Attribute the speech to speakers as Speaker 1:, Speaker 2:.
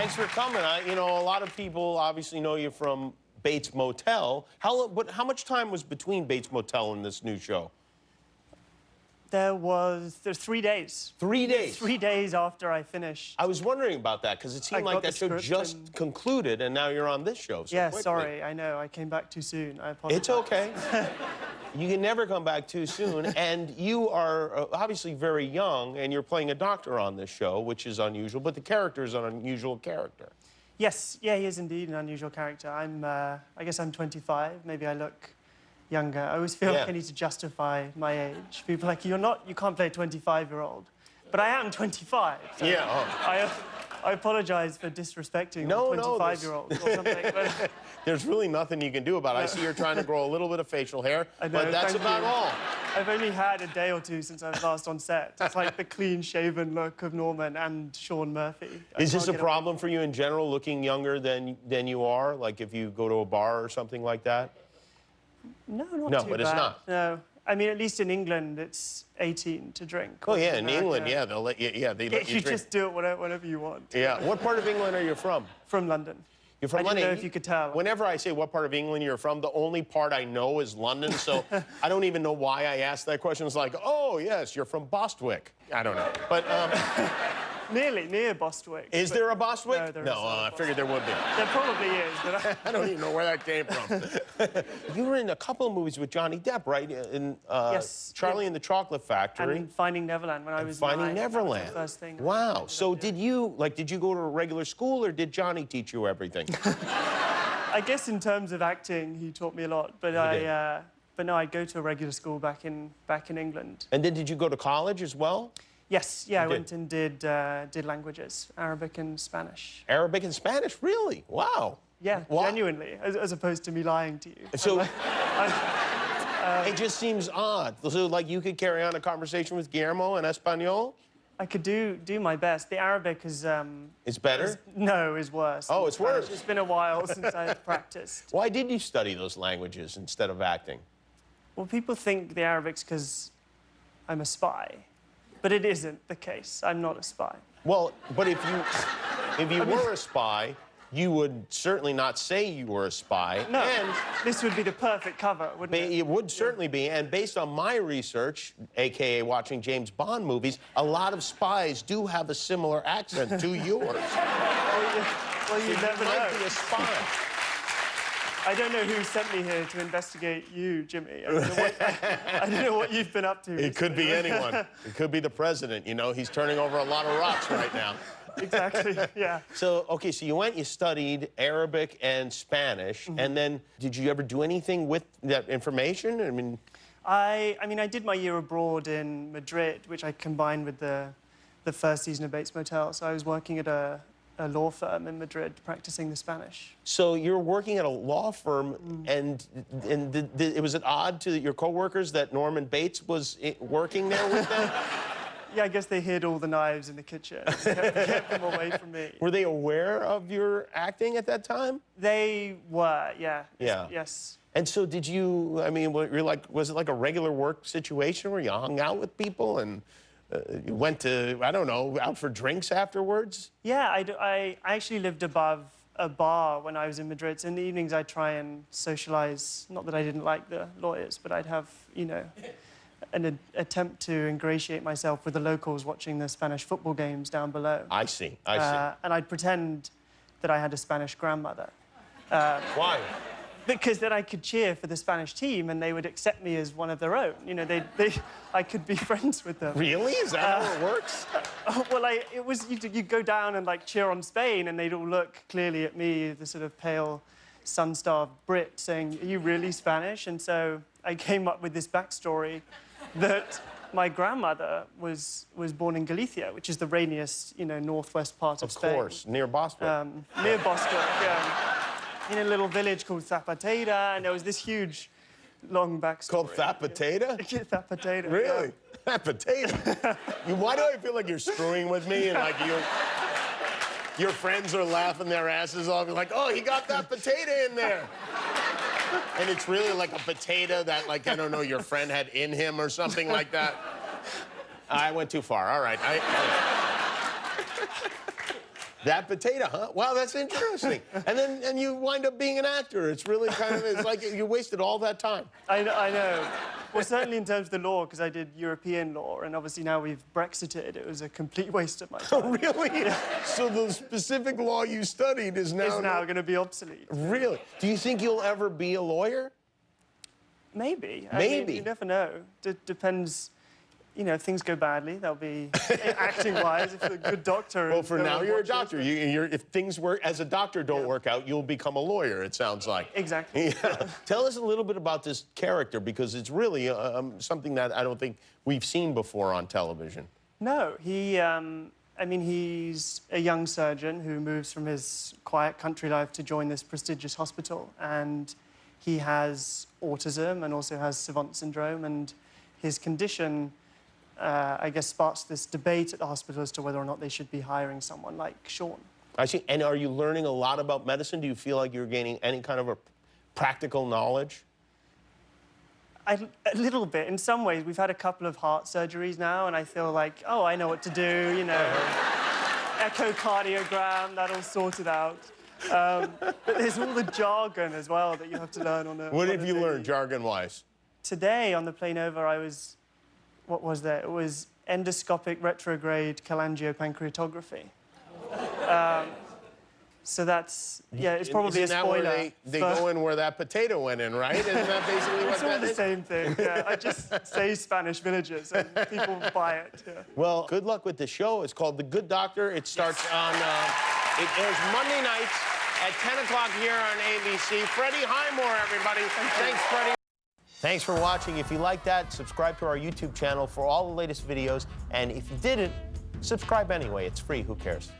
Speaker 1: Thanks for coming. You know, a lot of people obviously know you from Bates Motel. How much time was between Bates Motel and this new show?
Speaker 2: There's 3 days.
Speaker 1: 3 days?
Speaker 2: 3 days after I finished.
Speaker 1: I was wondering about that, because it seemed like that show just concluded, and now you're on this show so quickly.
Speaker 2: Sorry, I know. I came back too soon. I apologize.
Speaker 1: It's okay. You can never come back too soon, and you are obviously very young, and you're playing a doctor on this show, which is unusual, but the character is an unusual character.
Speaker 2: Yes, yeah, he is indeed an unusual character. I guess I'm 25. Maybe I look younger. I always feel like I need to justify my age. People are like, you can't play a 25-year-old. But I am 25. So yeah. I apologize for disrespecting 25-year-olds or something. But
Speaker 1: there's really nothing you can do about it. I see you're trying to grow a little bit of facial hair, but that's about all.
Speaker 2: I've only had a day or two since I was last on set. It's like the clean-shaven look of Norman and Sean Murphy.
Speaker 1: Is this a problem for you in general, looking younger than you are? Like if you go to a bar or something like that?
Speaker 2: No, not too bad.
Speaker 1: No, but it's not.
Speaker 2: No. I mean, at least in England, it's 18 to drink.
Speaker 1: Oh, yeah, in England, yeah, they'll let you, they let you drink.
Speaker 2: You just do it whenever you want.
Speaker 1: Yeah. What part of England are you from?
Speaker 2: From London.
Speaker 1: You're from London?
Speaker 2: I didn't know if you could tell.
Speaker 1: Whenever I say what part of England you're from, the only part I know is London, so I don't even know why I asked that question. It's like, oh, yes, you're from Bostwick. I don't know, but...
Speaker 2: Nearly, near Bostwick.
Speaker 1: Is there a Bostwick?
Speaker 2: No, there
Speaker 1: isn't. I figured there would be.
Speaker 2: There probably is, but
Speaker 1: I don't even know where that came from. You were in a couple of movies with Johnny Depp, right? In
Speaker 2: yes.
Speaker 1: Charlie and the Chocolate Factory.
Speaker 2: And Finding Neverland when I was
Speaker 1: Finding Neverland.
Speaker 2: That was the first thing.
Speaker 1: Wow. So did you go to a regular school, or did Johnny teach you everything?
Speaker 2: I guess in terms of acting, he taught me a lot, but but no, I'd go to a regular school back in England.
Speaker 1: And then did you go to college as well?
Speaker 2: Yes, yeah, I went and did languages, Arabic and Spanish.
Speaker 1: Arabic and Spanish, really? Wow.
Speaker 2: Yeah, genuinely, as opposed to me lying to you.
Speaker 1: So, it just seems odd. So, like, you could carry on a conversation with Guillermo in Espanol?
Speaker 2: I could do my best. The Arabic is...
Speaker 1: It's better?
Speaker 2: Is worse.
Speaker 1: Oh, it's worse?
Speaker 2: It's been a while since I've practiced.
Speaker 1: Why did you study those languages instead of acting?
Speaker 2: Well, people think the Arabic's because I'm a spy. But it isn't the case. I'm not a spy.
Speaker 1: Well, but if you were a spy, you would certainly not say you were a spy.
Speaker 2: No,
Speaker 1: and
Speaker 2: this would be the perfect cover, wouldn't it?
Speaker 1: It would certainly be, and based on my research, a.k.a. watching James Bond movies, a lot of spies do have a similar accent to yours.
Speaker 2: Well, you never know.
Speaker 1: You might be a spy.
Speaker 2: I don't know who sent me here to investigate you, Jimmy. I don't know what you've been up to.
Speaker 1: It could be anyone. It could be the president, you know. He's turning over a lot of rocks right now.
Speaker 2: Exactly, yeah.
Speaker 1: So, okay, so you studied Arabic and Spanish, and then did you ever do anything with that information? I mean,
Speaker 2: I did my year abroad in Madrid, which I combined with the first season of Bates Motel. So I was working at a law firm in Madrid practicing the Spanish.
Speaker 1: So you're working at a law firm, and was it odd to your coworkers that Norman Bates was working there with them?
Speaker 2: Yeah, I guess they hid all the knives in the kitchen. Kept them away from me.
Speaker 1: Were they aware of your acting at that time?
Speaker 2: They were, yeah.
Speaker 1: Yeah.
Speaker 2: Yes.
Speaker 1: And so did you, I mean, was it like a regular work situation where you hung out with people and you went to, I don't know, out for drinks afterwards?
Speaker 2: Yeah, I actually lived above a bar when I was in Madrid. So in the evenings, I'd try and socialize. Not that I didn't like the lawyers, but I'd have, you know, an attempt to ingratiate myself with the locals watching the Spanish football games down below.
Speaker 1: I see, I see.
Speaker 2: And I'd pretend that I had a Spanish grandmother.
Speaker 1: Why?
Speaker 2: Because then I could cheer for the Spanish team and they would accept me as one of their own. You know, I could be friends with them.
Speaker 1: Really? Is that how it works?
Speaker 2: Well, it was, you'd go down and, like, cheer on Spain and they'd all look clearly at me, the sort of pale, sun-starved Brit, saying, are you really Spanish? And so I came up with this backstory that my grandmother was born in Galicia, which is the rainiest, you know, northwest part of Spain.
Speaker 1: Of course, near Boston.
Speaker 2: Near Boston, yeah. In a little village called Zapatera, and there was this huge, long backstory.
Speaker 1: Called Zapatera?
Speaker 2: Zapatera.
Speaker 1: Really?
Speaker 2: Yeah.
Speaker 1: Zapatera? Why do I feel like you're screwing with me and like your friends are laughing their asses off? You're like, oh, he got that potato in there. And it's really like a potato that, like, I don't know, your friend had in him or something like that. I went too far. All right. That potato, huh? Wow, that's interesting. And you wind up being an actor. It's really kind of, it's like you wasted all that time.
Speaker 2: I know. Well, certainly in terms of the law, because I did European law, and obviously now we've Brexited. It was a complete waste of my time.
Speaker 1: Oh, really? Yeah. So the specific law you studied is now...
Speaker 2: It's now going to be obsolete.
Speaker 1: Really? Do you think you'll ever be a lawyer?
Speaker 2: Maybe.
Speaker 1: Maybe.
Speaker 2: I mean, you never know. Depends. You know, if things go badly, they'll be acting-wise. If you're a good doctor.
Speaker 1: Well, for now, you're a doctor. If things work as a doctor don't work out, you'll become a lawyer. It sounds like.
Speaker 2: Exactly.
Speaker 1: Yeah. Tell us a little bit about this character, because it's really something that I don't think we've seen before on television.
Speaker 2: No, I mean, he's a young surgeon who moves from his quiet country life to join this prestigious hospital, and he has autism and also has savant syndrome, and his condition. I guess, sparks this debate at the hospital as to whether or not they should be hiring someone like Sean.
Speaker 1: I see. And are you learning a lot about medicine? Do you feel like you're gaining any kind of a practical knowledge?
Speaker 2: A little bit. In some ways, we've had a couple of heart surgeries now, and I feel like, oh, I know what to do, you know. Echocardiogram, that all sorted out. But there's all the jargon as well that you have to learn on a...
Speaker 1: What have you learned, jargon-wise?
Speaker 2: Today, on the plane over, what was that? It was endoscopic retrograde cholangiopancreatography. So that's, yeah, it's probably
Speaker 1: Isn't
Speaker 2: a spoiler.
Speaker 1: That where they go in where that potato went in, right? Isn't that basically what
Speaker 2: it's all
Speaker 1: that
Speaker 2: the
Speaker 1: is?
Speaker 2: same thing, yeah. I just say Spanish villages and people buy it, yeah.
Speaker 1: Well, good luck with the show. It's called The Good Doctor. It starts on, it airs Monday nights at 10 o'clock here on ABC. Freddie Highmore, everybody. Thanks, Freddie. Thanks for watching. If you like that, subscribe to our YouTube channel for all the latest videos. And if you didn't, subscribe anyway. It's free. Who cares?